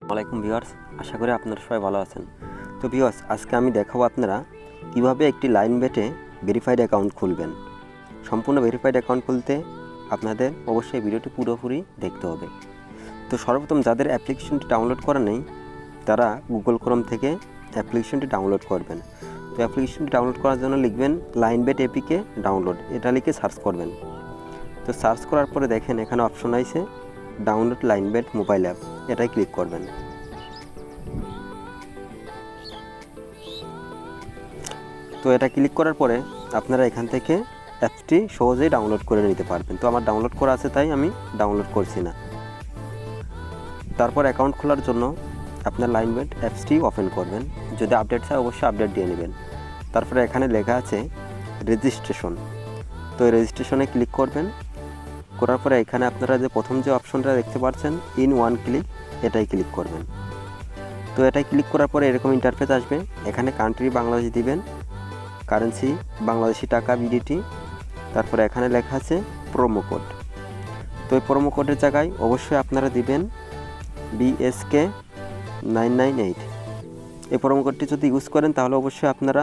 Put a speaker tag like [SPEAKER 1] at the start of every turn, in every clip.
[SPEAKER 1] ওয়ালাইকুম ভিউয়ার্স, আশা করি আপনারা সবাই ভালো আছেন। তো ভিউয়ার্স, আজকে আমি দেখাবো আপনারা কিভাবে একটি লাইন বেটে ভেরিফাইড অ্যাকাউন্ট খুলবেন। সম্পূর্ণ ভেরিফাইড অ্যাকাউন্ট খুলতে আপনাদের অবশ্যই ভিডিওটি পুরোপুরি দেখতে হবে। তো সর্বপ্রথম যাদের অ্যাপ্লিকেশনটি ডাউনলোড করা নেই তারা গুগল ক্রোম থেকে অ্যাপ্লিকেশনটি ডাউনলোড করবেন। তো অ্যাপ্লিকেশনটি ডাউনলোড করার জন্য লিখবেন লাইন বেট এপিকে ডাউনলোড, এটা লিখে সার্চ করবেন। তো সার্চ করার পরে দেখেন এখানে অপশন আছে download line bet mobile app, এটাই ক্লিক করবেন। তো এটা ক্লিক করার পরে আপনারা এখান থেকে অ্যাপটি সহজেই ডাউনলোড করে নিতে পারবেন। তো আমার ডাউনলোড করা আছে তাই আমি ডাউনলোড করছি না। তারপর অ্যাকাউন্ট খোলার জন্য আপনার লাইনবেট অ্যাপসটি ওপেন করবেন। যদি আপডেট চাই অবশ্যই আপডেট দিয়ে নেবেন। তারপরে এখানে লেখা আছে রেজিস্ট্রেশন, তো এই রেজিস্ট্রেশনে ক্লিক করবেন। করার পরে এখানে আপনারা যে প্রথম যে অপশনটা দেখতে পাচ্ছেন ইন ওয়ান ক্লিক, এটাই ক্লিক করবেন। তো এটাই ক্লিক করার পরে এরকম ইন্টারফেস আসবে। এখানে কান্ট্রি বাংলাদেশ দিবেন, কারেন্সি বাংলাদেশি টাকা বিডিটি, তারপরে এখানে লেখা আছে প্রোমো কোড। তো এই প্রোমো কোডের জায়গায় অবশ্যই আপনারা দিবেন BSK 998। এই প্রোমো কোডটি যদি ইউজ করেন তাহলে অবশ্যই আপনারা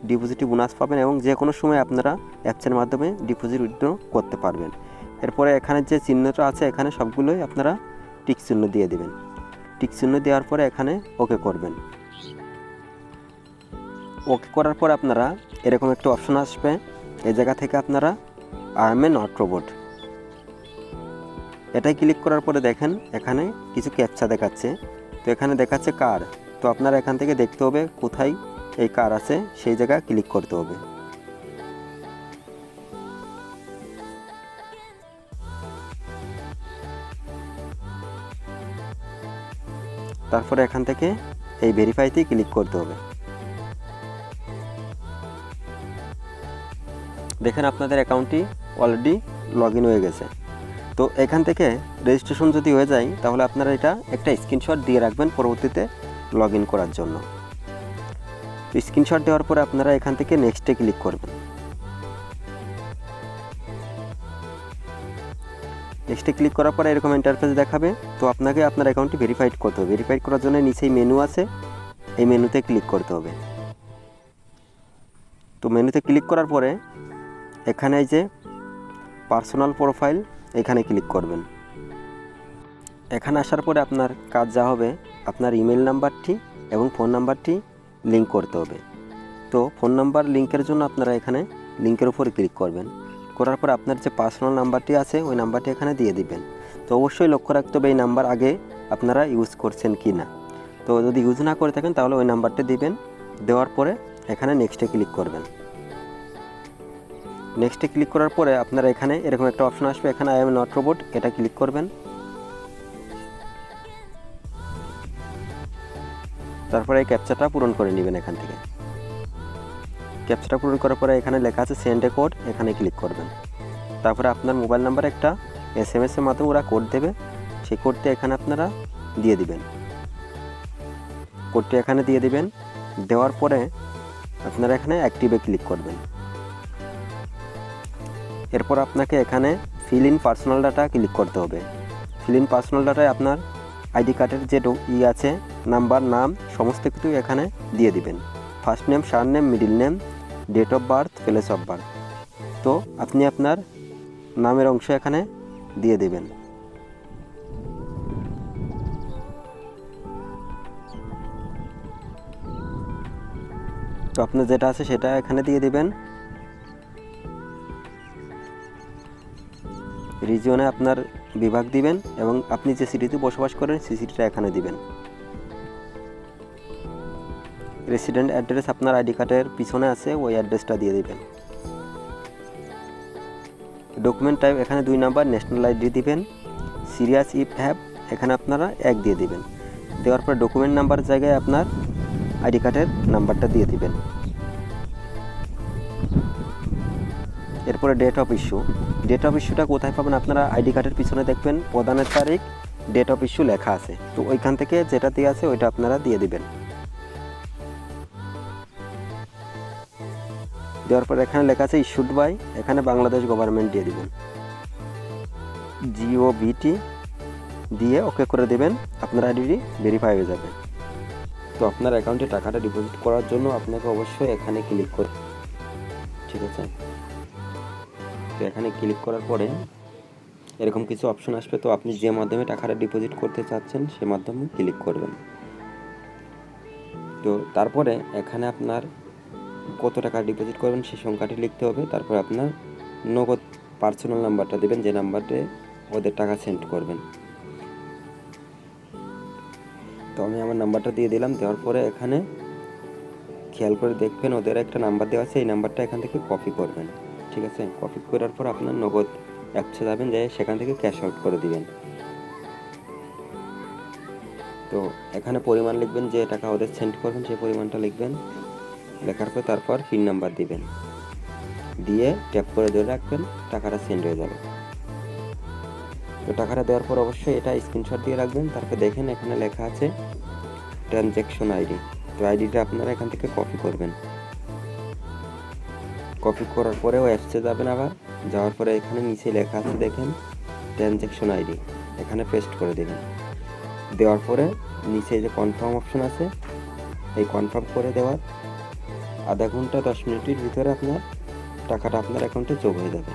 [SPEAKER 1] ডিপোজিট বোনাস পাবেন এবং যে কোনো সময় আপনারা অ্যাপসের মাধ্যমে ডিপোজিট উইথড্র করতে পারবেন। এরপরে এখানে যে চিহ্নটা আছে এখানে সবগুলোই আপনারা টিক চিহ্ন দিয়ে দিবেন। টিক চিহ্ন দেওয়ার পরে এখানে ওকে করবেন। ওকে করার পর আপনারা এরকম একটা অপশন আসবে, এই জায়গা থেকে আপনারা I M A not robot, এটাই ক্লিক করার পরে দেখেন এখানে কিছু ক্যাপচা দেখাচ্ছে। তো এখানে দেখাচ্ছে কার, তো আপনারা এখান থেকে দেখতে হবে কোথায় এই কার আছে, সেই জায়গায় ক্লিক করতে হবে। তারপরে এখান থেকে এই ভেরিফাইতেই ক্লিক করতে হবে। দেখেন আপনাদের অ্যাকাউন্টটি অলরেডি লগ ইন হয়ে গেছে। তো এখান থেকে রেজিস্ট্রেশন যদি হয়ে যায় তাহলে আপনারা এটা একটা স্ক্রিনশট দিয়ে রাখবেন পরবর্তীতে লগ ইন করার জন্য। স্ক্রিনশট দেওয়ার পরে আপনারা এখান থেকে নেক্সটে ক্লিক করবেন। নেক্সটে ক্লিক করার পরে এরকম ইন্টারফেস দেখাবে। তো আপনাকে আপনার অ্যাকাউন্টটি ভেরিফাইড করতে হবে। ভেরিফাইড করার জন্য নিচেই মেনু আছে, এই মেনুতে ক্লিক করতে হবে। তো মেনুতে ক্লিক করার পরে এখানে এই যে পার্সোনাল প্রোফাইল, এখানে ক্লিক করবেন। এখানে আসার পরে আপনার কাজ যা হবে আপনার ইমেল নাম্বারটি এবং ফোন নাম্বারটি লিঙ্ক করতে হবে। তো ফোন নাম্বার লিঙ্কের জন্য আপনারা এখানে লিঙ্কের উপরে ক্লিক করবেন। করার পর আপনার যে পার্সোনাল নাম্বারটি আছে ওই নাম্বারটি এখানে দিয়ে দিবেন। তো অবশ্যই লক্ষ্য রাখতে হবে এই নাম্বার আগে আপনারা ইউজ করছেন কি না। তো যদি ইউজ না করে থাকেন তাহলে ওই নাম্বারটি দিবেন। দেওয়ার পরে এখানে নেক্সটে ক্লিক করবেন। নেক্সটে ক্লিক করার পরে আপনারা এখানে এরকম একটা অপশন আসবে, এখানে আই এম নট রোবট, এটা ক্লিক করবেন। তারপরে এই ক্যাপচাটা পূরণ করে নেবেন। এখান থেকে ক্যাপচাটা পূরণ করার পরে এখানে লেখা আছে সেন্ড এ কোড, এখানে ক্লিক করবেন। তারপরে আপনার মোবাইল নাম্বারে একটা SMS এর মাধ্যমে ওরা কোড দেবে, সেই কোডটি এখানে আপনারা দিয়ে দিবেন। কোডটি এখানে দিয়ে দিবেন। দেওয়ার পরে আপনারা এখানে অ্যাক্টিভে ক্লিক করবেন। এরপর আপনাকে এখানে fill in personal data click করতে হবে। ফিল ইন পার্সোনাল ডাটায় আপনার আইডি কার্ডের যে আছে নাম্বার, নাম সমস্ত কিছু এখানে দিয়ে দিবেন। First name, surname, middle name, date of birth, place of birth. তো আপনি আপনার নামের অংশ এখানে দিয়ে দেবেন। তো আপনার যেটা আছে সেটা এখানে দিয়ে দিবেন। রিজিয়নে আপনার বিভাগ দিবেন এবং আপনি যে সিটিতে বসবাস করেন সেই সিটিটা এখানে দিবেন। রেসিডেন্ট অ্যাড্রেস আপনার আইডি কার্ডের পিছনে আছে, ওই অ্যাড্রেসটা দিয়ে দিবেন। ডকুমেন্ট টাইপ এখানে 2 নাম্বার, ন্যাশনাল আইডি দিবেন। সিরিয়াস ইফ হ্যাভ এখানে আপনারা 1 দিয়ে দিবেন। দেওয়ার পর ডকুমেন্ট নাম্বার জায়গায় আপনার আইডি কার্ডের নাম্বারটা দিয়ে দিবেন। এরপরে date of issue, date of ইস্যুটা কোথায় পাবেন আপনারা আইডি কার্ডের পিছনে দেখবেন প্রদানের তারিখ, ডেট অফ ইস্যু লেখা আছে। তো ওইখান থেকে যেটা দিয়ে আছে ওইটা আপনারা দিয়ে দিবেন। দেওয়ার পর এখানে লেখা আছে ইস্যুড বাই, এখানে বাংলাদেশ গভর্নমেন্ট দিয়ে দিবেন। GOVT দিয়ে ওকে করে দেবেন, আপনার আইডিটি ভেরিফাই হয়ে যাবে। তো আপনার অ্যাকাউন্টে টাকাটা ডিপোজিট করার জন্য আপনাকে অবশ্যই এখানে ক্লিক করতে, ঠিক আছে। তো এখানে ক্লিক করার পরে এরকম কিছু অপশন আসবে। তো আপনি যে মাধ্যমে টাকাটা ডিপোজিট করতে চাচ্ছেন সে মাধ্যমে ক্লিক করবেন। তো তারপরে এখানে আপনার কত টাকা ডিপোজিট করবেন সেই সংখ্যাটি লিখতে হবে। তারপর আপনার নগদ পার্সোনাল নাম্বারটা দেবেন, যে নাম্বারে ওদের টাকা সেন্ড করবেন। তো আমি আমার নাম্বারটা দিয়ে দিলাম। দেওয়ার পরে এখানে খেয়াল করে দেখবেন ওদের একটা নাম্বার দেওয়া আছে, এই নাম্বারটা এখান থেকে কপি করবেন, ঠিক আছে। কপি করার পর আপনার নগদ অ্যাপসে যাবেন, যে সেখান থেকে ক্যাশ আউট করে দিবেন। তো এখানে পরিমাণ লিখবেন, যে টাকা ওদের সেন্ড করবেন সেই পরিমাণটা লিখবেন। লেখার পর তারপর পিন নাম্বার দিবেন, দিয়ে ট্যাপ করে ধরে রাখবেন, টাকাটা সেন্ড হয়ে যাবে। তো টাকাটা দেওয়ার পর অবশ্যই এটা স্ক্রিনশট দিয়ে রাখবেন। তারপর দেখেন এখানে লেখা আছে ট্রানজ্যাকশন আইডি। তো আইডিটা আপনারা এখান থেকে কপি করবেন। কপি করার পরে ওই অ্যাপসে যাবেন, আবার যাওয়ার পরে এখানে নিচে লেখা আছে দেখেন ট্রানজ্যাকশন আইডি, এখানে পেস্ট করে দেবেন। দেওয়ার পরে নিচে যে কনফার্ম অপশন আছে, এই কনফার্ম করে দেওয়ার আধা ঘন্টা 10 মিনিটের ভিতরে আপনার টাকাটা আপনার অ্যাকাউন্টে যোগ হয়ে যাবে।